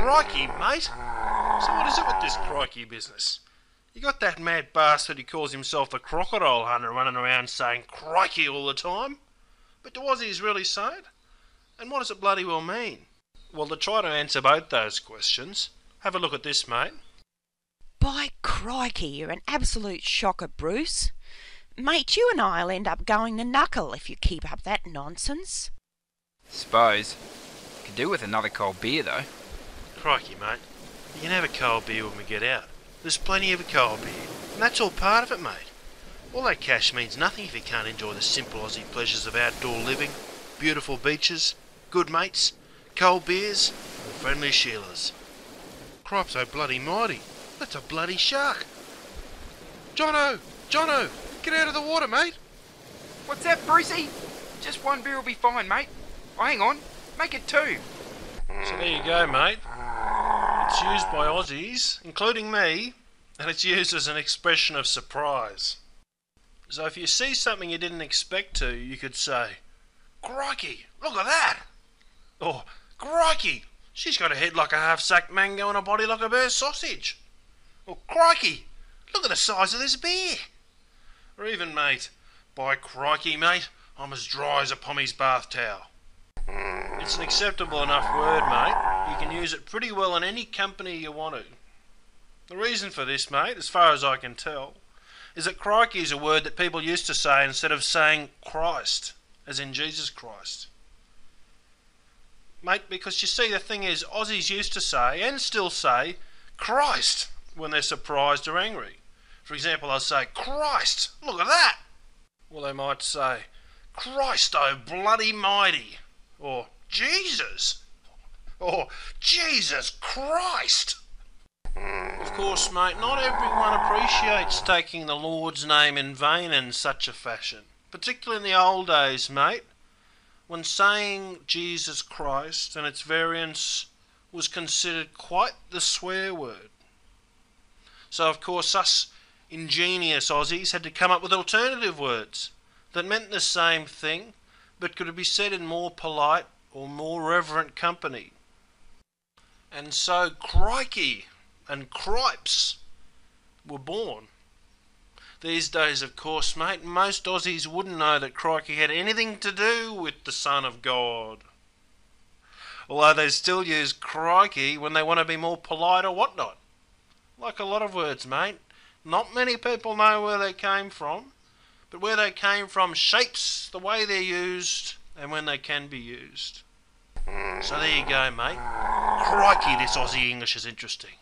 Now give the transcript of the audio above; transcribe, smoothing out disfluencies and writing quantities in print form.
Crikey, mate. So what is it with this crikey business? You got that mad bastard who calls himself the crocodile hunter running around saying crikey all the time. But do Aussies really say it? And what does it bloody well mean? Well, to try to answer both those questions, have a look at this, mate. By crikey, you're an absolute shocker, Bruce. Mate, you and I'll end up going to knuckle if you keep up that nonsense. Suppose. Could do with another cold beer, though. Crikey, mate. You can have a cold beer when we get out. There's plenty of a cold beer, and that's all part of it, mate. All that cash means nothing if you can't enjoy the simple Aussie pleasures of outdoor living, beautiful beaches, good mates, cold beers, and friendly Sheilas. Cripes, oh bloody mighty. That's a bloody shark. Jono! Jono! Get out of the water, mate! What's that, Brucey? Just one beer will be fine, mate. Oh, hang on. Make it 2. So there you go, mate. It's used by Aussies, including me, and it's used as an expression of surprise. So if you see something you didn't expect to, you could say, "Crikey, look at that!" Or, "Crikey, she's got a head like a half-sacked mango and a body like a burst sausage." Or, "Crikey, look at the size of this beer." Or even, mate, "By crikey, mate, I'm as dry as a pommy's bath towel." It's an acceptable enough word, mate. You can use it pretty well in any company you want to. The reason for this, mate, as far as I can tell, is that crikey is a word that people used to say instead of saying Christ, as in Jesus Christ. Mate, because you see, the thing is, Aussies used to say, and still say, Christ when they're surprised or angry. For example, they'll say, "Christ, look at that!" Or they might say, "Christ, oh bloody mighty!" Or, "Jesus!" Or, "Jesus Christ!" Of course, mate, not everyone appreciates taking the Lord's name in vain in such a fashion. Particularly in the old days, mate, when saying Jesus Christ and its variants was considered quite the swear word. So, of course, us ingenious Aussies had to come up with alternative words that meant the same thing, but could be said in more polite or more reverent company. And so crikey and cripes were born. These days, of course, mate, most Aussies wouldn't know that crikey had anything to do with the Son of God. Although they still use crikey when they want to be more polite or whatnot. Like a lot of words, mate. Not many people know where they came from, but where they came from shapes the way they're used and when they can be used. So there you go, mate. Crikey, this Aussie English is interesting.